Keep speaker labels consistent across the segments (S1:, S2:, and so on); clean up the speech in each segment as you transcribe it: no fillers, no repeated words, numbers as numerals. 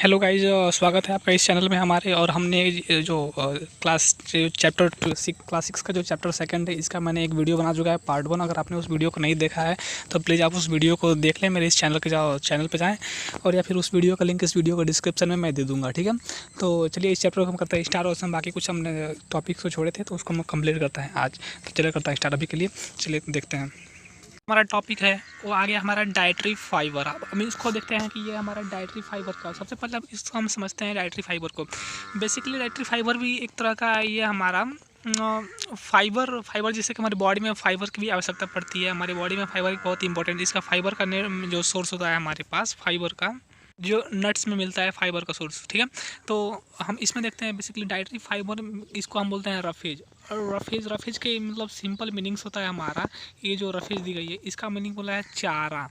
S1: Hello guys, स्वागत है आपका इस चैनल में हमारे। और हमने जो चैप्टर क्लास 6 का जो चैप्टर सेकंड है, इसका मैंने एक वीडियो बना चुका है पार्ट 1। अगर आपने उस वीडियो को नहीं देखा है तो प्लीज़ आप उस वीडियो को देख लें। मेरे इस चैनल पे जाएं और या फिर उस वीडियो का लिंक इस वीडियो को डिस्क्रिप्शन में मैं दे दूँगा, ठीक है। तो चलिए इस चैप्टर को हम करते हैं स्टार्ट। और बाकी कुछ हमने टॉपिक्स को छोड़े थे तो उसको हम कंप्लीट करते हैं आज। तो चलिए करता है स्टार्ट अभी के लिए। चलिए देखते हैं। हमारा टॉपिक है वो आ गया हमारा डाइटरी फाइबर। अब हम इसको देखते हैं कि ये हमारा डाइटरी फाइबर का, सबसे पहले अब इसको हम समझते हैं डाइटरी फाइबर को। बेसिकली डाइटरी फाइबर भी एक तरह का ये हमारा फाइबर जिससे कि हमारी बॉडी में फाइबर की भी आवश्यकता पड़ती है। हमारी बॉडी में फाइबर बहुत इंपॉर्टेंट, इसका फाइबर का जो सोर्स होता है हमारे पास, फाइबर का जो नट्स में मिलता है फाइबर का सोर्स, ठीक है। तो हम इसमें देखते हैं बेसिकली डाइटरी फाइबर, इसको हम बोलते हैं रफेज। और रफेज के मतलब सिंपल मीनिंग्स होता है हमारा, ये जो रफेज दी गई है इसका मीनिंग बोला है चारा,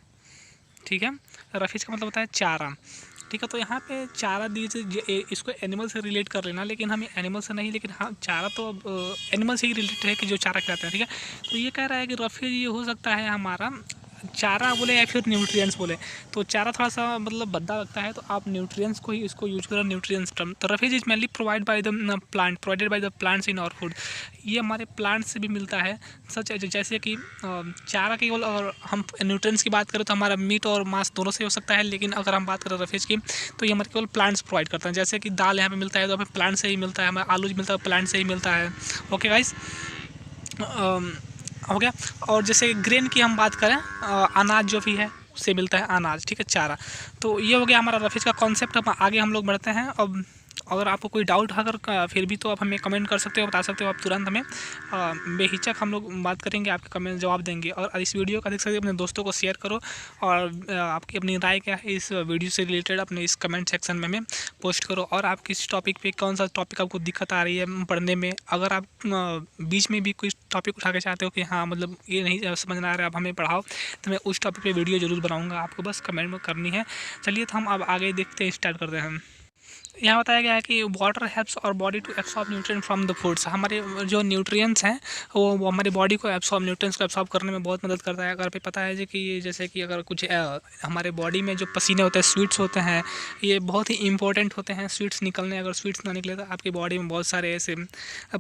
S1: ठीक है। रफेज का मतलब होता है चारा, ठीक है। तो यहाँ पे चारा दीजिए, इसको एनिमल से रिलेट कर लेना, लेकिन हमें एनिमल से नहीं, लेकिन हाँ चारा तो अब एनिमल से ही रिलेटेड है कि जो चारा खिलाते हैं, ठीक है। तो ये कह रहा है कि रफेज ये हो सकता है हमारा चारा बोले या फिर न्यूट्रिएंट्स बोले। तो चारा थोड़ा सा मतलब भद्दा लगता है, तो आप न्यूट्रिएंट्स को ही इसको यूज करो, न्यूट्रिएंट्स टर्म। तो roughage is mainly provided by the plants in our food. ये हमारे प्लांट्स से भी मिलता है, सच जैसे कि चारा केवल, और हम न्यूट्रिएंट्स की बात करें तो हमारा मीट और मांस दोनों से हो सकता है, लेकिन अगर हम बात करें रफेज की तो ये हमारे केवल प्लांट्स प्रोवाइड करते हैं। जैसे कि दाल यहाँ पे मिलता है तो हमें प्लांट से ही मिलता है, हमें आलू मिलता है प्लांट से ही मिलता है। ओके गाइस, हो गया। और जैसे ग्रेन की हम बात करें, अनाज जो भी है उससे मिलता है अनाज, ठीक है, चारा। तो ये हो गया हमारा रफेज का कॉन्सेप्ट। अब आगे हम लोग बढ़ते हैं। अब अगर आपको कोई डाउट अगर फिर भी तो आप हमें कमेंट कर सकते हो, बता सकते हो आप तुरंत हमें, बेहिचक हम लोग बात करेंगे, आपके कमेंट जवाब देंगे। और इस वीडियो का देख सकते हो अपने दोस्तों को शेयर करो, और आपकी अपनी राय क्या है इस वीडियो से रिलेटेड अपने इस कमेंट सेक्शन में हमें पोस्ट करो। और आप किस टॉपिक पे, कौन सा टॉपिक आपको दिक्कत आ रही है पढ़ने में, अगर आप बीच में भी कोई टॉपिक उठा के चाहते हो कि हाँ मतलब ये नहीं समझ में आ रहा है आप हमें पढ़ाओ, तो मैं उस टॉपिक पे वीडियो ज़रूर बनाऊंगा, आपको बस कमेंट में करनी है। चलिए तो हम अब आगे देखते हैं, स्टार्ट करते हैं। यहाँ बताया गया है कि water helps our body to absorb nutrient from the foods. हमारे जो न्यूट्रिएंट्स हैं वो हमारी बॉडी को न्यूट्रिएंट्स को एब्सॉर्ब करने में बहुत मदद करता है। अगर पे पता है जी कि जैसे कि अगर कुछ हमारे बॉडी में जो पसीने होते हैं, स्वीट्स होते हैं, ये बहुत ही इंपॉर्टेंट होते हैं। स्वीट्स निकलने, अगर स्वीट्स ना निकले तो आपकी बॉडी में बहुत सारे ऐसे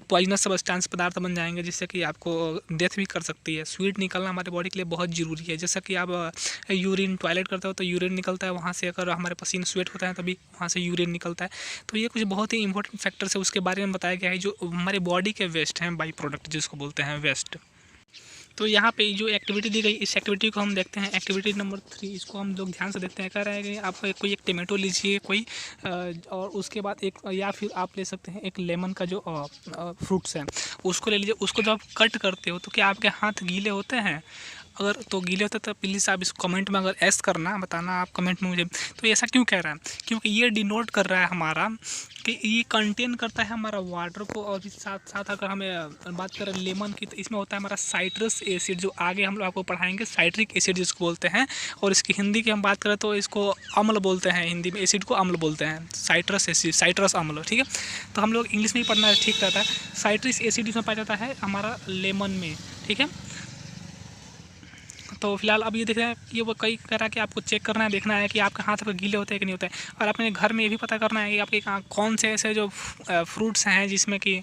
S1: पॉइजनस सब्सटेंस पदार्थ बन जाएंगे जिससे कि आपको डेथ भी कर सकती है। स्वीट निकलना हमारी बॉडी के लिए बहुत ज़रूरी है। जैसा कि आप यूरिन टॉयलेट करते हो तो यूरिन निकलता है वहाँ से, अगर हमारे पसीने स्वेट होता है तभी वहाँ से यूरिन निकलता है। तो ये कुछ बहुत ही इंपॉर्टेंट फैक्टर्स है, उसके बारे में बताया गया है जो हमारे बॉडी के वेस्ट हैं, बाई प्रोडक्ट जिसको बोलते हैं वेस्ट। तो यहाँ पे जो एक्टिविटी दी गई, इस एक्टिविटी को हम देखते हैं। एक्टिविटी नंबर 3, इसको हम लोग ध्यान से देखते हैं। कह रहा है कि आप कोई एक टमाटो लीजिए कोई, और उसके बाद एक, या फिर आप ले सकते हैं एक लेमन का जो फ्रूट्स है उसको ले लीजिए। उसको जब आप कट करते हो तो क्या आपके हाथ गीले होते हैं? अगर तो गीले होते तो प्लीज़ आप इस कमेंट में अगर एस करना, बताना आप कमेंट में मुझे। तो ऐसा क्यों कह रहा है? क्योंकि ये डिनोट कर रहा है हमारा कि ये कंटेन करता है हमारा वाटर को। और साथ साथ अगर हमें बात करें लेमन की तो इसमें होता है हमारा साइट्रस एसिड, जो आगे हम लोग आपको पढ़ाएंगे, साइट्रिक एसिड जिसको बोलते हैं। और इसकी हिंदी की हम बात करें तो इसको अम्ल बोलते हैं, हिंदी में एसिड को अम्ल बोलते हैं, साइट्रस एसिड, साइट्रस अम्ल, ठीक है। तो हम लोग इंग्लिश में ही पढ़ना ठीक रहता है। साइट्रिक एसिड इसमें पाया जाता है हमारा लेमन में, ठीक है। तो फिलहाल अब ये देख रहे हैं कि वो कई कह रहा है कि आपको चेक करना है, देखना है कि आपके हाथ पर गीले होते हैं कि नहीं होते हैं। और अपने घर में ये भी पता करना है कि आपके कौन से ऐसे जो फ्रूट्स हैं जिसमें कि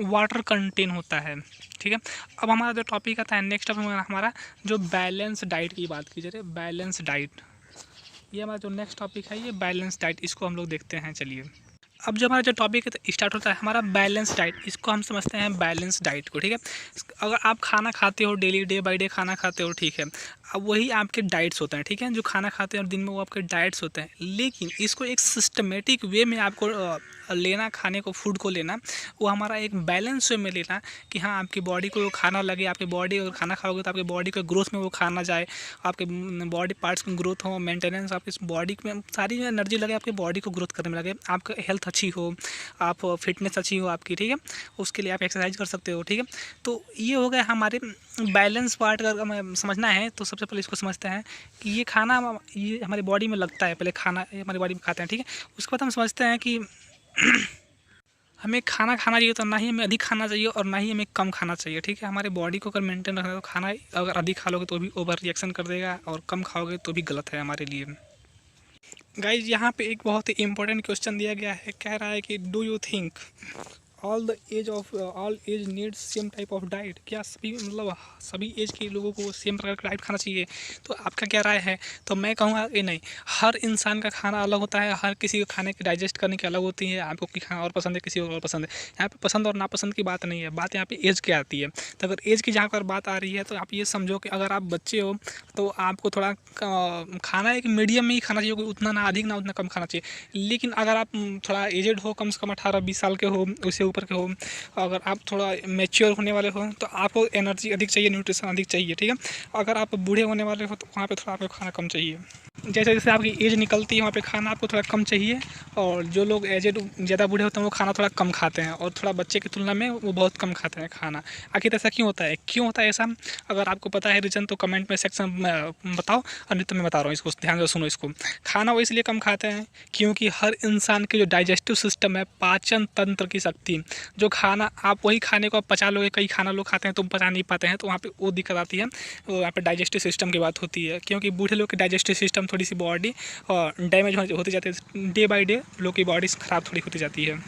S1: वाटर कंटेन होता है, ठीक है। अब हमारा जो टॉपिक आता है नेक्स्ट, अब हमारा जो बैलेंस डाइट की बात की जाए, बैलेंस डाइट, ये हमारा जो नेक्स्ट टॉपिक है, ये बैलेंस डाइट, इसको हम लोग देखते हैं। चलिए अब जो हमारा जो टॉपिक है स्टार्ट होता है हमारा बैलेंस डाइट। इसको हम समझते हैं बैलेंस डाइट को, ठीक है। अगर आप खाना खाते हो डेली, डे बाय डे खाना खाते हो, ठीक है, अब वही आपके डाइट्स होते हैं, ठीक है। जो खाना खाते हैं और दिन में वो आपके डाइट्स होते हैं, लेकिन इसको एक सिस्टमेटिक वे में आपको लेना, खाने को, फूड को लेना, वो हमारा एक बैलेंस वे में लेना कि हाँ आपकी बॉडी को खाना लगे, आपकी बॉडी अगर खाना खाओगे तो आपकी बॉडी को ग्रोथ में वो खाना जाए, आपके बॉडी पार्ट्स की ग्रोथ हो, मेंटेनेंस, आपकी बॉडी में सारी एनर्जी लगे, आपकी बॉडी को ग्रोथ करने में लगे, आपका हेल्थ अच्छी हो, आप फिटनेस अच्छी हो आपकी, ठीक है। उसके लिए आप एक्सरसाइज कर सकते हो, ठीक है। तो ये हो गया हमारे बैलेंस पार्ट। अगर हमें समझना है तो सबसे पहले इसको समझते हैं कि ये खाना ये हमारी बॉडी में लगता है, पहले खाना हमारी बॉडी में खाते हैं, ठीक है। उसके बाद हम समझते हैं कि हमें खाना खाना चाहिए तो ना ही हमें अधिक खाना चाहिए और ना ही हमें कम खाना चाहिए, ठीक है। हमारे बॉडी को अगर मेंटेन रखना है तो खाना अगर अधिक खा लोगे तो भी ओवर रिएक्शन कर देगा, और कम खाओगे तो भी गलत है हमारे लिए। गाइज यहाँ पे एक बहुत ही इंपॉर्टेंट क्वेश्चन दिया गया है, कह रहा है कि do you think all age needs same type of diet. क्या सभी मतलब सभी एज के लोगों को सेम प्रकार का डाइट खाना चाहिए? तो आपका क्या राय है? तो मैं कहूँगा कि नहीं, हर इंसान का खाना अलग होता है, हर किसी को खाने की डाइजेस्ट करने की अलग होती है। आपको की खाना और पसंद है, किसी और पसंद है। यहाँ पे पसंद और नापसंद की बात नहीं है, बात यहाँ पे एज की आती है। तो अगर एज की जहाँ पर बात आ रही है तो आप ये समझो कि अगर आप बच्चे हो तो आपको थोड़ा खाना एक मीडियम में ही खाना चाहिए, उतना ना अधिक ना उतना कम खाना चाहिए। लेकिन अगर आप थोड़ा एजेड हो, कम से कम 18-20 साल के हो, उससे ऊपर के हो, अगर आप थोड़ा मैच्योर होने वाले हो तो आपको एनर्जी अधिक चाहिए, न्यूट्रिशन अधिक चाहिए, ठीक है। अगर आप बूढ़े होने वाले हो तो वहाँ पे थोड़ा आपको खाना कम चाहिए। जैसे जैसे आपकी एज निकलती है वहाँ पे खाना आपको थोड़ा कम चाहिए, और जो लोग एजेड ज़्यादा बूढ़े होते हैं वो खाना थोड़ा कम खाते हैं, और थोड़ा बच्चे की तुलना में वो बहुत कम खाते हैं खाना। आखिर ऐसा क्यों होता है, क्यों होता है ऐसा? अगर आपको पता है रीज़न तो कमेंट में सेक्शन में बताओ, और नहीं तो मैं बता रहा हूँ, इसको ध्यान से सुनो। इसको खाना वो इसलिए कम खाते हैं क्योंकि हर इंसान के जो डाइजेस्टिव सिस्टम है, पाचन तंत्र की शक्ति, जो खाना आप वही खाने को आप पचा लोगे, कई खाना लोग खाते हैं तो पचा नहीं पाते हैं, तो वहाँ पे वो दिक्कत आती है। वो यहाँ पे डाइजेस्टिव सिस्टम की बात होती है, क्योंकि बूढ़े लोग की डाइजेस्टिव सिस्टम थोड़ी सी बॉडी डैमेज होती जाती है, डे बाई डे लोग की बॉडी ख़राब थोड़ी होती जाती है।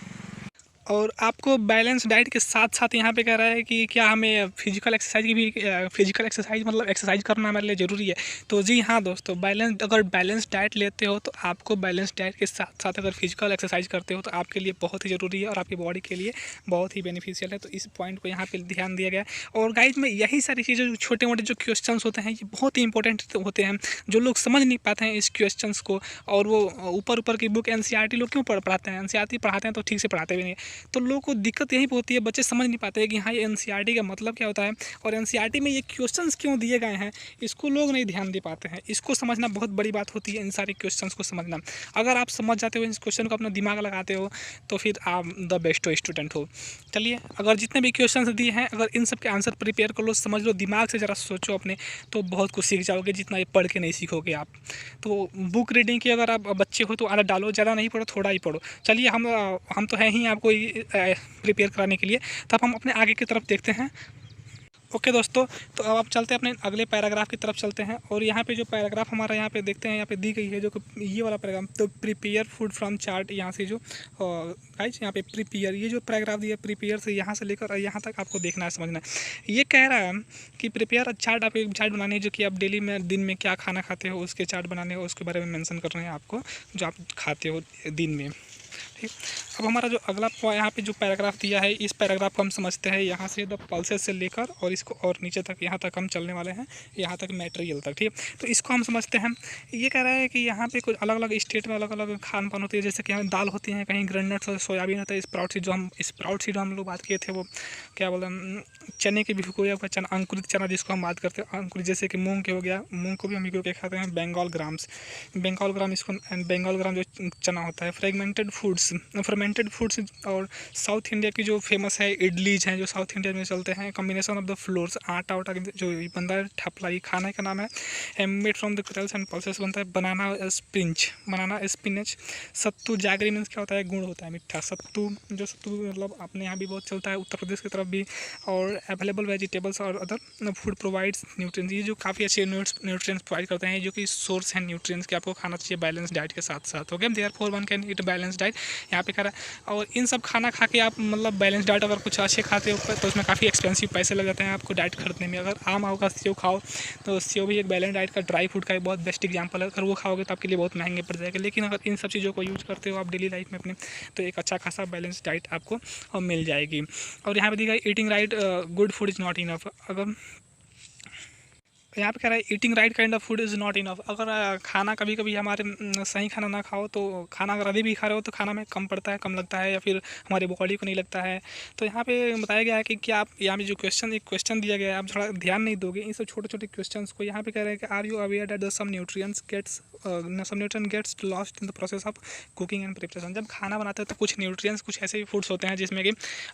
S1: और आपको बैलेंस डाइट के साथ साथ यहाँ पे कह रहा है कि क्या हमें फिजिकल एक्सरसाइज की भी फिजिकल एक्सरसाइज मतलब एक्सरसाइज करना हमारे लिए ज़रूरी है? तो जी हाँ दोस्तों, अगर बैलेंस डाइट लेते हो तो आपको बैलेंस डाइट के साथ साथ अगर फिजिकल एक्सरसाइज करते हो तो आपके लिए बहुत ही ज़रूरी है और आपकी बॉडी के लिए बहुत ही बेनिफिशियल है। तो इस पॉइंट को यहाँ पर ध्यान दिया गया है। और गाइज में यही सारी चीज़ें, जो छोटे मोटे जो क्वेश्चन होते हैं, ये बहुत ही इंपॉर्टेंट होते हैं। जो लोग समझ नहीं पाते हैं इस क्वेश्चन को, और वो ऊपर की बुक NCERT लोग क्यों पढ़ाते हैं, NCERT पढ़ाते हैं तो ठीक से पढ़ाते भी नहीं। तो लोगों को दिक्कत यही होती है, बच्चे समझ नहीं पाते हैं कि हाँ ये NCERT का मतलब क्या होता है, और NCERT में ये क्वेश्चंस क्यों दिए गए हैं, इसको लोग नहीं ध्यान दे पाते हैं। इसको समझना बहुत बड़ी बात होती है, इन सारे क्वेश्चंस को समझना। अगर आप समझ जाते हो, इस क्वेश्चन को अपना दिमाग लगाते हो, तो फिर आप द बेस्ट स्टूडेंट हो। चलिए, अगर जितने भी क्वेश्चन दिए हैं, अगर इन सब के आंसर प्रिपेयर कर लो, समझ लो, दिमाग से ज़रा सोचो अपने, तो बहुत कुछ सीख जाओगे, जितना ये पढ़ के नहीं सीखोगे आप। तो बुक रीडिंग की अगर आप बच्चे हो तो आदत डालो, ज़्यादा नहीं पढ़ो, थोड़ा ही पढ़ो। चलिए, हम तो हैं ही आपको प्रिपेयर कराने के लिए। तो अब हम अपने आगे की तरफ देखते हैं। ओके दोस्तों, तो अब आप चलते हैं अपने अगले पैराग्राफ की तरफ चलते हैं। और यहाँ पे जो पैराग्राफ हमारा यहाँ पे देखते हैं, यहाँ पे दी गई है जो ये वाला पैराग्राफ, तो प्रिपेयर फूड फ्रॉम चार्ट, यहाँ से जो गाइस यहाँ पे प्रिपेयर, ये जो पैराग्राफ दिया प्रिपेयर से यहाँ से लेकर यहाँ तक आपको देखना है, समझना है। ये कह रहा है कि प्रिपेयर चार्ट, आप एक चार्ट बनाने, जो कि आप डेली में दिन में क्या खाना खाते हो उसके चार्ट बनाने हो, उसके बारे में मेंशन कर रहे हैं आपको, जो आप खाते हो दिन में, ठीक। अब हमारा जो अगला यहाँ पे जो पैराग्राफ दिया है, इस पैराग्राफ को हम समझते हैं यहाँ से द पल्सेस से लेकर और इसको और नीचे तक, यहाँ तक हम चलने वाले हैं, यहाँ तक मटेरियल तक, ठीक है। तो इसको हम समझते हैं। ये कह रहा है कि यहाँ पे कुछ अलग अलग स्टेट में अलग अलग खान पान होती है, जैसे कि यहाँ दाल होती है, कहीं ग्रेनट्स और सोयाबीन होता है, स्प्राउट सीड हम लोग बात किए थे, वो क्या बोलते हैं, चने के भिगोया हुआ चना, अंकुरित चना जिसको हम बात करते हैं, अंकुरित, जैसे कि मूंग के हो गया, मूंग को भी हम भिगो के खाते हैं, बंगाल ग्राम, इसको बंगाल ग्राम जो चना होता है, फर्मेंटेड फूड्स। और साउथ इंडिया की जो फेमस है इडलीज हैं, जो साउथ इंडिया में चलते हैं, कॉम्बिनेशन ऑफ द फ्लोर्स, आटा वाटा जो बनता है, ठपला, ये खाने का नाम है। Made from the cereals and pulses बनता है। Banana spinach. सत्तू, जैगरी मीन्स क्या होता है, गुड़ होता है, मीठा सत्तू, जो सत्तू मतलब अपने यहाँ भी बहुत चलता है, उत्तर प्रदेश की तरफ भी। और अवेलेबल वेजिटेबल्स और अदर फूड प्रोवाइड्स न्यूट्रिएंट्स, ये जो काफ़ी अच्छे न्यूट्रिएंट्स प्रोवाइड करते हैं, जो कि सोर्स हैं न्यूट्रिएंट्स के, आपको खाना चाहिए बैलेंस डाइट के साथ साथ। Okay, therefore one can eat balance diet, यहाँ पे कह रहा है। और इन सब खाना खा के आप मतलब बैलेंस डाइट अगर कुछ अच्छे खाते हो तो उसमें काफ़ी एक्सपेंसिव पैसे लग जाते हैं आपको डाइट खरीदने में। अगर आम आओ का सेव खाओ तो सेव भी एक बैलेंस डाइट का, ड्राई फूड का एक बहुत बेस्ट एग्जाम्पल है। अगर वो खाओगे तो आपके लिए बहुत महंगे पड़ जाएगा। लेकिन अगर इन सब चीज़ों को यूज़ करते हो आप डेली लाइफ में अपने, तो एक अच्छा खासा बैलेंस डाइट आपको मिल जाएगी। और यहाँ पे देखा, eating right good food is not enough. अगर यहाँ पे कह रहा है eating right kind of food is not enough. अगर खाना कभी कभी हमारे सही खाना ना खाओ तो खाना अगर अभी भी खा रहे हो तो खाना में कम पड़ता है, कम लगता है, या फिर हमारी बॉडी को नहीं लगता है। तो यहाँ पे बताया गया है कि क्या आप, यहाँ पे जो एक क्वेश्चन दिया गया है, आप थोड़ा ध्यान नहीं दोगे इन सब छोटे छोटे क्वेश्चन को। यहाँ पे कह रहे हैं कि are you aware that some nutrients gets lost in the process of cooking and preparation. जब खाना बनाते हैं तो कुछ न्यूट्रिएंट्स, कुछ ऐसे फूड्स होते हैं जिसमें कि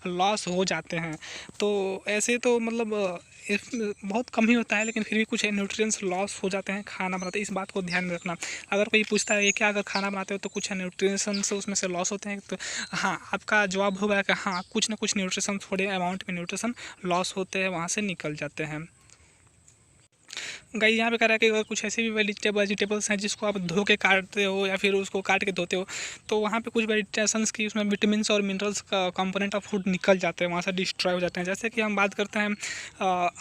S1: लॉस हो जाते हैं। तो ऐसे तो मतलब बहुत कम ही होता है, लेकिन फिर भी कुछ न्यूट्रिएंट्स लॉस हो जाते हैं खाना बनाते हैं। इस बात को ध्यान में रखना। अगर कोई पूछता है ये क्या, अगर खाना बनाते हो तो कुछ न्यूट्रिएंट्स उसमें से लॉस होते हैं, तो हाँ, आपका जवाब होगा कि हाँ, कुछ ना कुछ न्यूट्रिशन, थोड़े अमाउंट में न्यूट्रिशन लॉस होते हैं, वहाँ से निकल जाते हैं। गाइस यहाँ पे कह रहा है कि अगर कुछ ऐसे भी वेजिटेबल्स हैं जिसको आप धो के काटते हो या फिर उसको काट के धोते हो, तो वहाँ पे कुछ वेजिटेशंस की उसमें विटामिन और मिनरल्स का कंपोनेंट ऑफ फूड निकल जाते हैं, वहाँ से डिस्ट्रॉय हो जाते हैं। जैसे कि हम बात करते हैं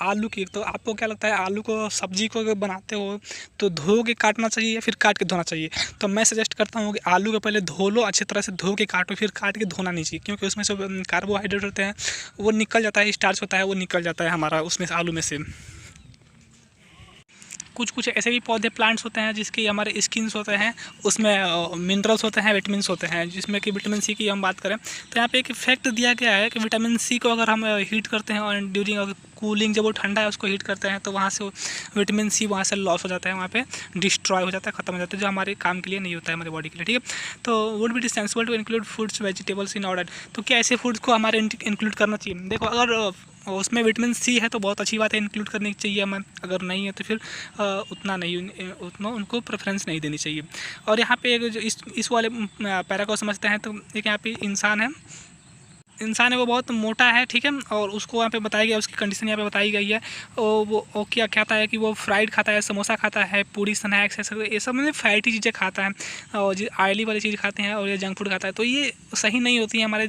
S1: आलू की, तो आपको क्या लगता है आलू को सब्जी को अगर बनाते हो तो धो के काटना चाहिए या फिर काट के धोना चाहिए? तो मैं सजेस्ट करता हूँ कि आलू को पहले धो लो, अच्छी तरह से धो के काटो, फिर काट के धोना नहीं चाहिए, क्योंकि उसमें जो कार्बोहाइड्रेट होते हैं वो निकल जाता है, स्टार्च होता है वो निकल जाता है हमारा उसमें आलू में से। कुछ कुछ ऐसे भी पौधे प्लांट्स होते हैं जिसके हमारे स्किन्स होते हैं, उसमें मिनरल्स होते हैं, विटामिन्स होते हैं, जिसमें कि विटामिन सी की हम बात करें तो यहाँ पे एक फैक्ट दिया गया है कि विटामिन सी को अगर हम हीट करते हैं और ड्यूरिंग कूलिंग जब वो ठंडा है उसको हीट करते हैं तो वहाँ से विटामिन सी वहाँ से लॉस हो जाता है, वहाँ पे डिस्ट्रॉय हो जाता है, खत्म हो जाता है, जो हमारे काम के लिए नहीं होता है, हमारे बॉडी के लिए, ठीक है। तो would be sensible to include foods vegetables in order, तो क्या ऐसे फूड्स को हमारे इंक्लूड करना चाहिए? देखो अगर उसमें विटामिन सी है तो बहुत अच्छी बात है, इंक्लूड करनी चाहिए हमें, अगर नहीं है तो फिर उतना उनको प्रेफरेंस नहीं देनी चाहिए। और यहाँ पे एक जो इस वाले पैरा को समझते हैं, तो एक यहाँ पे इंसान है वो बहुत मोटा है, ठीक है, और उसको यहाँ पे बताया गया, उसकी कंडीशन यहाँ पे बताई गई है। और वो क्या खाता है कि वो फ्राइड खाता है, समोसा खाता है, पूरी स्नैक्स है, ये सब मतलब फैटी चीज़ें खाता है और ऑयली वाली चीज़ खाते हैं और ये जंक फूड खाता है, तो ये सही नहीं होती है हमारे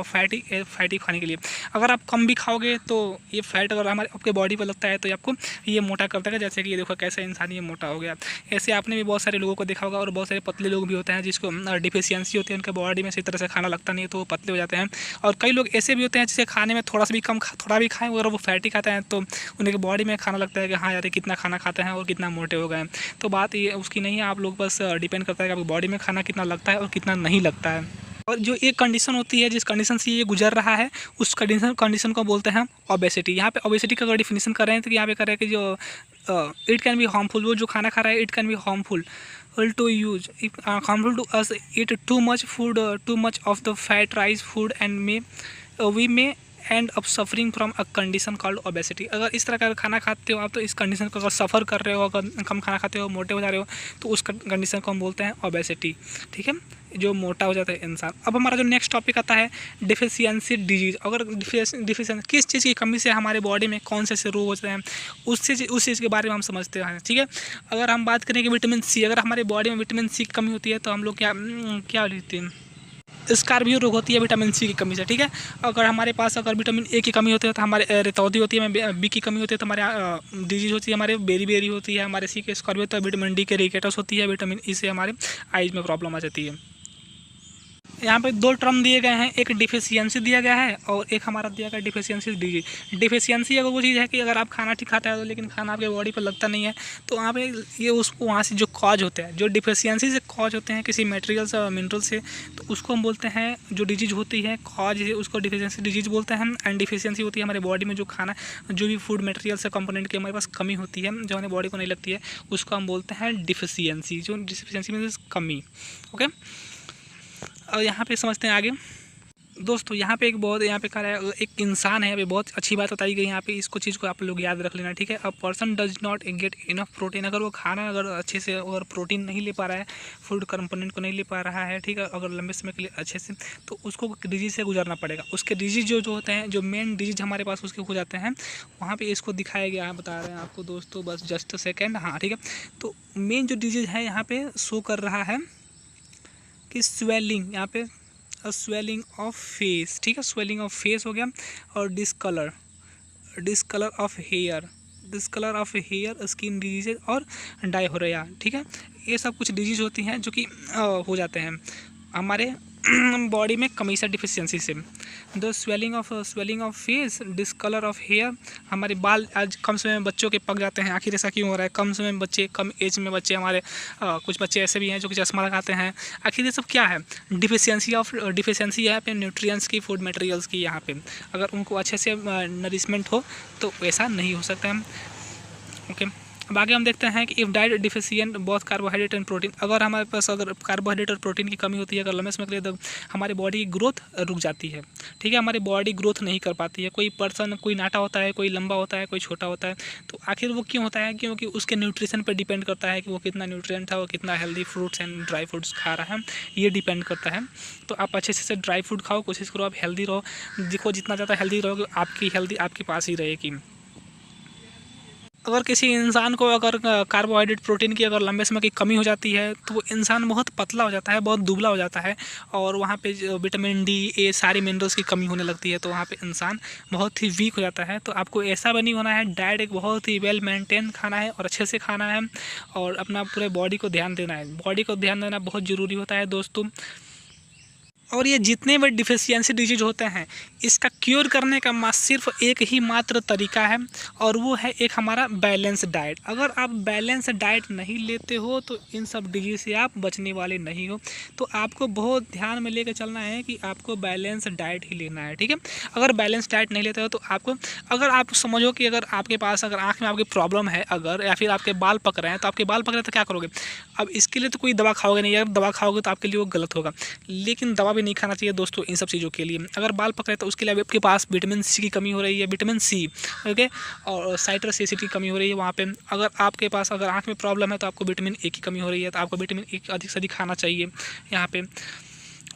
S1: फैटी खाने के लिए। अगर आप कम भी खाओगे तो ये फैट अगर हमारे आपके बॉडी पर लगता है तो आपको ये मोटा कर देगा। जैसे कि ये देखो कैसे इंसान ये मोटा हो गया। ऐसे आपने भी बहुत सारे लोगों को देखा होगा, और बहुत सारे पतले लोग भी होते हैं जिसको डिफिशियंसी होती है, उनके बॉडी में सही तरह से खाना लगता नहीं है तो वो पतले हो जाते हैं। और कई लोग ऐसे भी होते हैं जिसे खाने में थोड़ा सा भी थोड़ा भी खाएं अगर वो फैटी खाते हैं तो उनके बॉडी में खाना लगता है कि हाँ यार ये कितना खाना खाते हैं और कितना मोटे हो गए हैं। तो बात ये उसकी नहीं है, आप लोग बस डिपेंड करता है कि आपकी बॉडी में खाना कितना लगता है और कितना नहीं लगता है। और जो एक कंडीशन होती है जिस कंडीशन से ये गुजर रहा है उस कंडीशन को बोलते हैं ओबेसिटी। यहाँ पे ओबेसिटी का अगर डिफिनेशन कर रहे हैं तो यहाँ पे कर रहे हैं कि जो इट कैन बी हार्मफुल, वो जो खाना खा रहा है it can be harmful to use if harmful to us, eat too much food, too much of the fat rice food and we may end up suffering from a condition called obesity. अगर इस तरह का खाना खाते हो आप तो इस कंडीशन को अगर सफ़र कर रहे हो, अगर कम खाना खाते हो, मोटे हो जा रहे हो, तो उस कंडीशन को हम बोलते हैं ओबेसिटी, ठीक है, जो मोटा हो जाता है इंसान। अब हमारा जो नेक्स्ट टॉपिक आता है डिफिशियंसी डिजीज़। अगर डिफिशियंसी किस चीज़ की कमी से हमारे बॉडी में कौन से रोग होते हैं उस चीज़ के बारे में हम समझते हैं, ठीक है। अगर हम बात करें कि विटामिन सी, अगर हमारे बॉडी में विटामिन सी की कमी होती है तो हम लोग क्या लेते हैं, स्कॉर्पियो रोग होती है विटामिन सी की कमी से, ठीक है। अगर हमारे पास अगर विटामिन ए की कमी होती है तो हमारे रितौदी होती है, बी की कमी होती है तो हमारे डिजीज होती है, हमारे बेरी होती है, हमारे सी के स्कॉर्पियो तो विटामिन डी के रिकेटस होती है, विटामिन ई से हमारे आइज में प्रॉब्लम आ जाती है। यहाँ पे दो टर्म दिए गए हैं, एक डिफिशियंसी दिया गया है और एक हमारा दिया गया डिफिशियंसी डिजीज। डिफिशियंसी अगर वो चीज़ है कि अगर आप खाना ठीक खाते हैं तो लेकिन खाना आपके बॉडी पर लगता नहीं है, तो वहाँ पे ये उसको वहाँ से जो कॉज होता है, जो डिफिशियंसी से कॉज होते हैं किसी मटेरियल से मिनरल से, तो उसको हम बोलते हैं, जो डिजीज होती है कॉज है उसको डिफिशियंसी डिजीज बोलते हैं। एंड डिफिशियंसी होती है हमारे बॉडी में जो खाना जो भी फूड मटेरियल से कंपोनेंट की हमारे पास कमी होती है जो हमारे बॉडी को नहीं लगती है उसको हम बोलते हैं डिफिशियंसी। जो डिफिशियंसी मीन्स कमी, ओके। और यहाँ पे समझते हैं आगे दोस्तों। यहाँ पे यहाँ पे कह रहा है एक इंसान है, बहुत अच्छी बात बताई गई यहाँ पे, इसको चीज़ को आप लोग याद रख लेना, ठीक है। A person does not get enough protein, अगर वो खाना अगर अच्छे से अगर प्रोटीन नहीं ले पा रहा है, फूड कंपोनेंट को नहीं ले पा रहा है, ठीक है, अगर लंबे समय के लिए अच्छे से, तो उसको डिजीज से गुजरना पड़ेगा। उसके डिजीज जो होते हैं, जो मेन डिजीज हमारे पास उसके हो जाते हैं, वहाँ पर इसको दिखाया गया है, बता रहे हैं आपको दोस्तों, बस जस्ट सेकेंड, हाँ ठीक है। तो मेन जो डिजीज है यहाँ पे शो कर रहा है कि स्वेलिंग, यहाँ पे स्वेलिंग ऑफ फेस, ठीक है, स्वेलिंग ऑफ फेस हो गया, और discolour of hair, skin disease और डायहोरिया, ठीक है। ये सब कुछ डिजीज होती हैं जो कि हो जाते हैं हमारे बॉडी में कमी से, डिफिशियंसी से। The swelling of face, discolour of hair, हमारे बाल आज कम समय में बच्चों के पक जाते हैं। आखिर ऐसा क्यों हो रहा है? कम समय में बच्चे, कम एज में बच्चे हमारे कुछ बच्चे ऐसे भी हैं जो कि चश्मा लगाते हैं। आखिर ये सब क्या है? डिफिशियंसी है पे न्यूट्रिएंट्स की, फूड मटेरियल्स की। यहाँ पे अगर उनको अच्छे से नरिशमेंट हो तो ऐसा नहीं हो सकता है, ओके। अब आगे हम देखते हैं कि if diet deficient both carbohydrate and protein, अगर हमारे पास अगर कार्बोहाइड्रेट और प्रोटीन की कमी होती है अगर लंबे समय के लिए, तो हमारी बॉडी की ग्रोथ रुक जाती है, ठीक है, हमारी बॉडी ग्रोथ नहीं कर पाती है। कोई पर्सन, कोई नाटा होता है, कोई लंबा होता है, कोई छोटा होता है, तो आखिर वो क्यों होता है? क्योंकि उसके न्यूट्रिशन पर डिपेंड करता है कि वो कितना न्यूट्रिएंट है, वो कितना healthy fruits and dry fruits खा रहा है, ये डिपेंड करता है। तो आप अच्छे से ड्राई फ्रूट खाओ, कोशिश करो आप हेल्दी रहो, देखो जितना ज़्यादा हेल्दी रहोगे आपकी हेल्दी आपके पास ही रहेगी। अगर किसी इंसान को अगर कार्बोहाइड्रेट प्रोटीन की अगर लंबे समय की कमी हो जाती है तो वो इंसान बहुत पतला हो जाता है, बहुत दुबला हो जाता है और वहाँ पे विटामिन डी, ए, सारी मिनरल्स की कमी होने लगती है, तो वहाँ पे इंसान बहुत ही वीक हो जाता है। तो आपको ऐसा भी नहीं होना है, डाइट एक बहुत ही वेल मेंटेन खाना है और अच्छे से खाना है और अपना पूरे बॉडी को ध्यान देना है। बॉडी को ध्यान देना बहुत ज़रूरी होता है दोस्तों। और ये जितने भी डिफिशियंसी डिजीज होते हैं इसका क्योर करने का सिर्फ एक ही मात्र तरीका है और वो है एक हमारा बैलेंस डाइट। अगर आप बैलेंस डाइट नहीं लेते हो तो इन सब डिजीज से आप बचने वाले नहीं हो। तो आपको बहुत ध्यान में लेकर चलना है कि आपको बैलेंस डाइट ही लेना है, ठीक है। अगर बैलेंस डाइट नहीं लेते हो तो आपको, अगर आप समझो कि अगर आपके पास अगर आँख में आपकी प्रॉब्लम है अगर, या फिर आपके बाल पक रहे हैं, तो आपके बाल पक रहे हैं तो क्या करोगे? अब इसके लिए तो कोई दवा खाओगे नहीं, अगर दवा खाओगे तो आपके लिए वो गलत होगा। लेकिन दवा भी नहीं खाना चाहिए दोस्तों इन सब चीज़ों के लिए। अगर बाल पक रहे हैं तो उसके लिए आपके पास विटामिन सी की कमी हो रही है, विटामिन सी, ओके, और साइट्रस एसिड की कमी हो रही है वहाँ पे। अगर आपके पास अगर आँख में प्रॉब्लम है तो आपको विटामिन ए की कमी हो रही है, तो आपको विटामिन ए अधिक से अधिक खाना चाहिए यहाँ पे,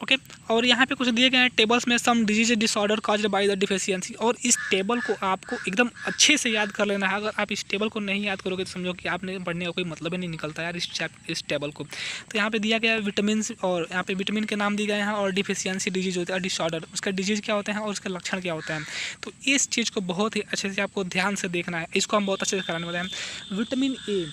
S1: ओके। और यहाँ पे कुछ दिए गए हैं टेबल्स में, some disease disorder caused by the deficiency, और इस टेबल को आपको एकदम अच्छे से याद कर लेना है। अगर आप इस टेबल को नहीं याद करोगे तो समझो कि आपने पढ़ने का कोई मतलब ही नहीं निकलता यार इस टेबल को। तो यहाँ पे दिया गया है विटामिन, और यहाँ पे विटामिन के नाम दिए गए हैं और डिफिशियंसी डिजीज होता है, डिसऑर्डर, उसका डिजीज़ क्या होते हैं और उसके लक्षण क्या होते हैं। तो इस चीज़ को बहुत ही अच्छे से आपको ध्यान से देखना है, इसको हम बहुत अच्छे से कराने वाले हैं। विटामिन ए,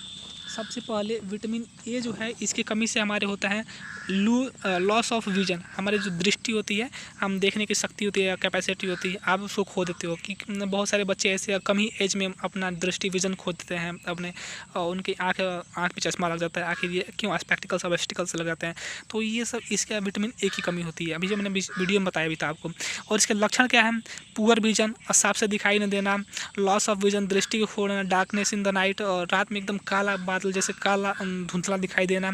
S1: सबसे पहले विटामिन ए जो है इसकी कमी से हमारे होता है लॉस ऑफ विजन, हमारी जो दृष्टि होती है, हम देखने की शक्ति होती है, कैपेसिटी होती है, आप उसको खो देते हो। कि बहुत सारे बच्चे ऐसे कम ही एज में अपना दृष्टि विजन खो देते हैं अपने, उनकी आँख पे चश्मा लग जाता है, आखिर ये क्यों, स्पेक्टिकल्स लग जाते हैं। तो ये सब इसका विटामिन ए की कमी होती है, अभी जो मैंने वीडियो में बताया भी था आपको। और इसके लक्षण क्या है? पुअर विजन, साफ से दिखाई न देना, लॉस ऑफ विजन, दृष्टि को खोना, डार्कनेस इन द नाइट, और रात में एकदम काला बादल जैसे काला धुंधला दिखाई देना,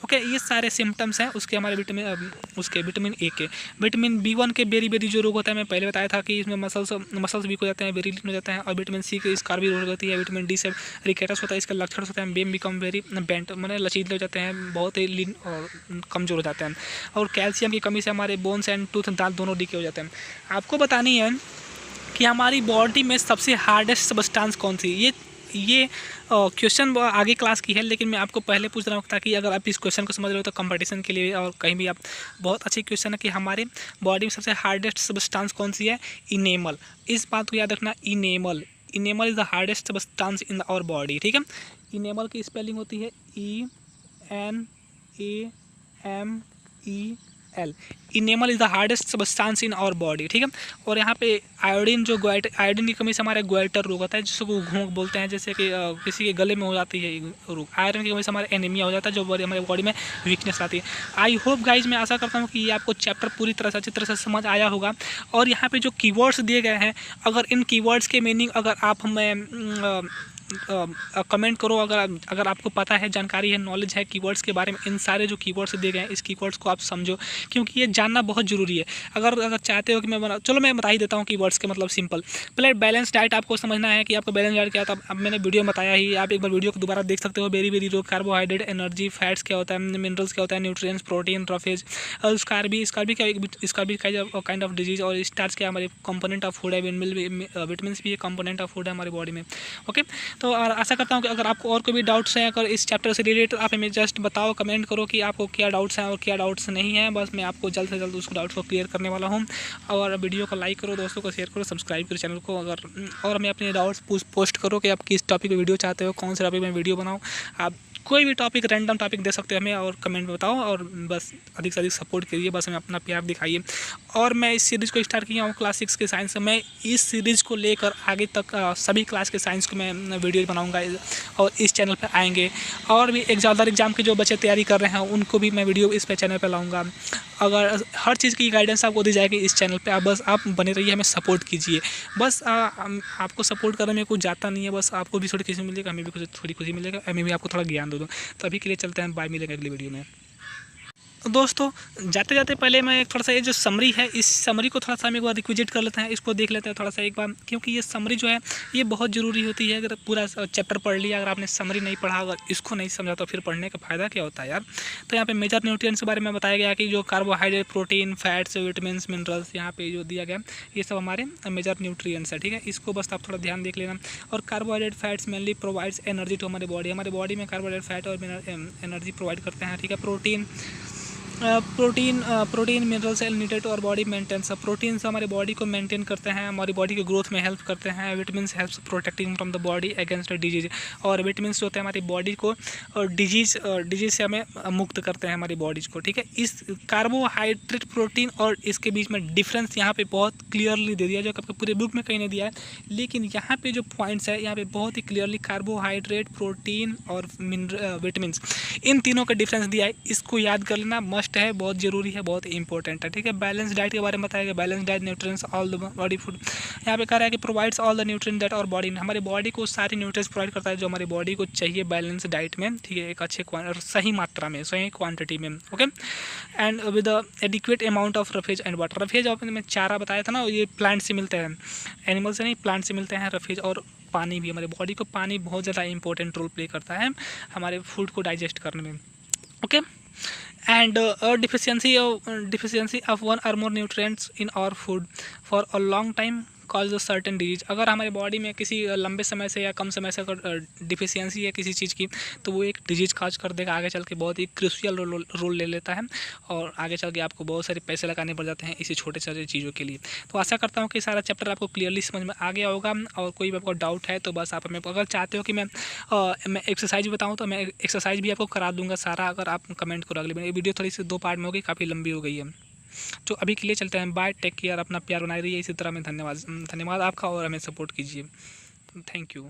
S1: ओके। ये सारे सिम्टम्स हैं उसके हमारे विटामिन ए के। विटामिन बी1 के बेरी जो रोग होता है, मैं पहले बताया था कि इसमें मसल्स वीक हो जाते हैं, वेरी लीन हो जाते हैं। और विटामिन सी के स्कार भी रोग होती है। विटामिन डी से रिकेटस होता है, इसका लक्षण होता है बेम बिकम वेरी बेंट, मैंने लचीले हो जाते हैं, बहुत ही लीन और कमजोर हो जाते हैं। और कैल्शियम की कमी से हमारे बोन्स एंड टूथ, दांत दोनों डीके हो जाते हैं। आपको बतानी है कि हमारी बॉडी में सबसे हार्डेस्ट सब्सटेंस कौन सी। ये क्वेश्चन आगे क्लास की है, लेकिन मैं आपको पहले पूछ रहा हूँ ताकि अगर आप इस क्वेश्चन को समझ रहे हो तो कंपटीशन के लिए और कहीं भी आप, बहुत अच्छी क्वेश्चन है कि हमारे बॉडी में सबसे हार्डेस्ट सब्सटेंस कौन सी है? इनेमल। इस बात को याद रखना, enamel is the hardest substance in our body, ठीक है। इनेमल की स्पेलिंग होती है ENAMEL। Enamel is the hardest substance in our body, ठीक है। और यहाँ पे आयोडीन, जो आयोडीन की कमी से हमारे गोइटर रोग होता है, जिसको घोंक बोलते हैं, जैसे कि किसी के गले में हो जाती है रोग। आयरन की कमी से हमारे एनीमिया हो जाता है, जो हमारे बॉडी में वीकनेस आती है। आई होप गाइज, मैं आशा करता हूँ कि ये आपको चैप्टर पूरी तरह से अच्छी तरह से समझ आया होगा। और यहाँ पे जो कीवर्ड्स दिए गए हैं, अगर इन कीवर्ड्स के मीनिंग अगर आप हमें कमेंट करो, अगर आपको पता है, जानकारी है, नॉलेज है कीवर्ड्स के बारे में, इन सारे जो कीवर्ड्स दिए गए हैं इस कीवर्ड्स को आप समझो, क्योंकि ये जानना बहुत ज़रूरी है। अगर चाहते हो कि चलो मैं बता ही देता हूँ कीवर्ड्स के मतलब सिंपल। पहले बैलेंस डाइट आपको समझना है कि आपको बैलेंस डाइट क्या होता है। अब मैंने वीडियो में बताया ही, आप एक बार वीडियो को दोबारा देख सकते हो। Very low carbohydrate, energy, fats क्या होता है, मिनरल्स क्या होता है, न्यूट्रिएंट्स, प्रोटीन, रफेज, और स्कार्बी काइंड ऑफ डिजीज, और स्टार्च क्या हमारे कंपोनेंट ऑफ फूड है, विटामिन भी कंपोनेंट ऑफ फूड है हमारी बॉडी में, ओके। तो आशा करता हूँ कि अगर आपको और कोई भी डाउट्स हैं अगर इस चैप्टर से रिलेटेड, आप हमें जस्ट बताओ, कमेंट करो कि आपको क्या डाउट्स हैं और क्या डाउट्स नहीं हैं। बस मैं आपको जल्द से जल्द उसको डाउट्स को क्लियर करने वाला हूँ। और वीडियो को लाइक करो, दोस्तों को शेयर करो, सब्सक्राइब करो चैनल को, और हमें अपने डाउट्स पोस्ट करो कि आप किस टॉपिक पर वीडियो चाहते हो, कौन से टॉपिक में वीडियो बनाओ। आप कोई भी टॉपिक, रैंडम टॉपिक दे सकते हो हमें, और कमेंट में बताओ, और बस अधिक से अधिक सपोर्ट करिए, बस हमें अपना प्यार दिखाइए। और मैं इस सीरीज़ को स्टार्ट किया हूँ क्लास 6 के साइंस से। मैं इस सीरीज़ को लेकर आगे तक सभी क्लास के साइंस को मैं वीडियो बनाऊंगा और इस चैनल पर आएंगे। और भी एग्जाम के जो बच्चे तैयारी कर रहे हैं उनको भी मैं वीडियो इस पे चैनल पर लाऊंगा। अगर हर चीज़ की गाइडेंस आपको दी जाएगी इस चैनल पे, बस आप बने रहिए, हमें सपोर्ट कीजिए। बस आपको सपोर्ट करने में कुछ जाता नहीं है, बस आपको भी थोड़ी खुशी मिलेगी, हमें भी कुछ थोड़ी खुशी मिलेगा, हमें भी आपको थोड़ा ज्ञान दे दूँ। तो अभी के लिए चलते हैं, बाय, मिलेगा अगली वीडियो में। दोस्तों जाते जाते पहले मैं एक थोड़ा सा ये जो समरी है, इस समरी को थोड़ा सा हम एक बार रिक्विजिट कर लेते हैं, इसको देख लेते हैं थोड़ा सा एक बार, क्योंकि ये समरी जो है ये बहुत ज़रूरी होती है। अगर पूरा चैप्टर पढ़ लिया, अगर आपने समरी नहीं पढ़ा, अगर इसको नहीं समझा तो फिर पढ़ने का फ़ायदा क्या होता है यार। तो यहाँ पे मेजर न्यूट्रिएंट्स के बारे में बताया गया कि जो carbohydrate, protein, fats, vitamin, minerals यहाँ पे जो दिया गया ये सब हमारे मेजर न्यूट्रिएंट्स है, ठीक है। इसको बस आप थोड़ा ध्यान देख लेना। और carbohydrate fats mainly provides energy to हमारे बॉडी में कार्बोहाइड्रेट फैट और एनर्जी प्रोवाइड करते हैं, ठीक है। Protein minerals and needed our body maintenance. Protein से हमारी बॉडी को मेंटेन करते हैं, हमारी बॉडी के ग्रोथ में हेल्प करते हैं। Vitamin helps protecting from the body against disease. और विटामिन जो होते हैं हमारी बॉडी को डिजीज से हमें मुक्त करते हैं हमारी बॉडीज को, ठीक है। इस कार्बोहाइड्रेट, प्रोटीन और इसके बीच में डिफरेंस यहाँ पे बहुत क्लियरली दे दिया, जो आपके पूरे बुक में कहीं नहीं दिया है, लेकिन यहाँ पे जो पॉइंट्स है यहाँ पे बहुत ही क्लियरली कार्बोहाइड्रेट, प्रोटीन और विटामिन, इन तीनों का डिफरेंस दिया है। इसको याद कर लेना मस्ट है, बहुत जरूरी है, बहुत इंपॉर्टेंट है, ठीक है। बैलेंस डाइट के बारे में बताया गया। Balance diet nutrients all the body food, यहाँ पे कह रहा है कि provides all the nutrient that और बॉडी, हमारी बॉडी को सारी न्यूट्रिएंट्स प्रोवाइड करता है जो हमारी बॉडी को चाहिए बैलेंस डाइट में, ठीक है, एक अच्छे सही मात्रा में, सही क्वांटिटी में, okay. And with adequate amount of roughage and water. Roughage में चारा बताया था ना, ये प्लांट से मिलते हैं, एनिमल से नहीं, प्लांट से मिलते हैं रफेज। और पानी भी, हमारी बॉडी को पानी बहुत ज़्यादा इंपॉर्टेंट रोल प्ले करता है हमारे फूड को डाइजेस्ट करने में, okay. And deficiency of one or more nutrients in our food for a long time cause certain disease. अगर हमारे बॉडी में किसी लंबे समय से या कम समय से अगर डिफिशियंसी है किसी चीज़ की, तो वो एक डिजीज काज कर देगा, आगे चल के बहुत ही क्रूशियल रोल ले लेता है, और आगे चल के आपको बहुत सारे पैसे लगाने पड़ जाते हैं इसी छोटे छोटे चीज़ों के लिए। तो आशा करता हूँ कि सारा चैप्टर आपको क्लियरली समझ में आ गया होगा। और कोई भी आपको डाउट है तो बस आप हमें, अगर चाहते हो कि मैं एक्सरसाइज बताऊँ तो मैं एक्सरसाइज भी आपको करा दूँगा सारा, अगर आप कमेंट करो। अगली वीडियो थोड़ी सी 2 पार्ट में होगी, काफ़ी लंबी हो गई है। तो अभी के लिए चलते हैं, बाय, टेक केयर, अपना प्यार बनाए रहिए इसी तरह में। धन्यवाद आपका, और हमें सपोर्ट कीजिए। Thank you.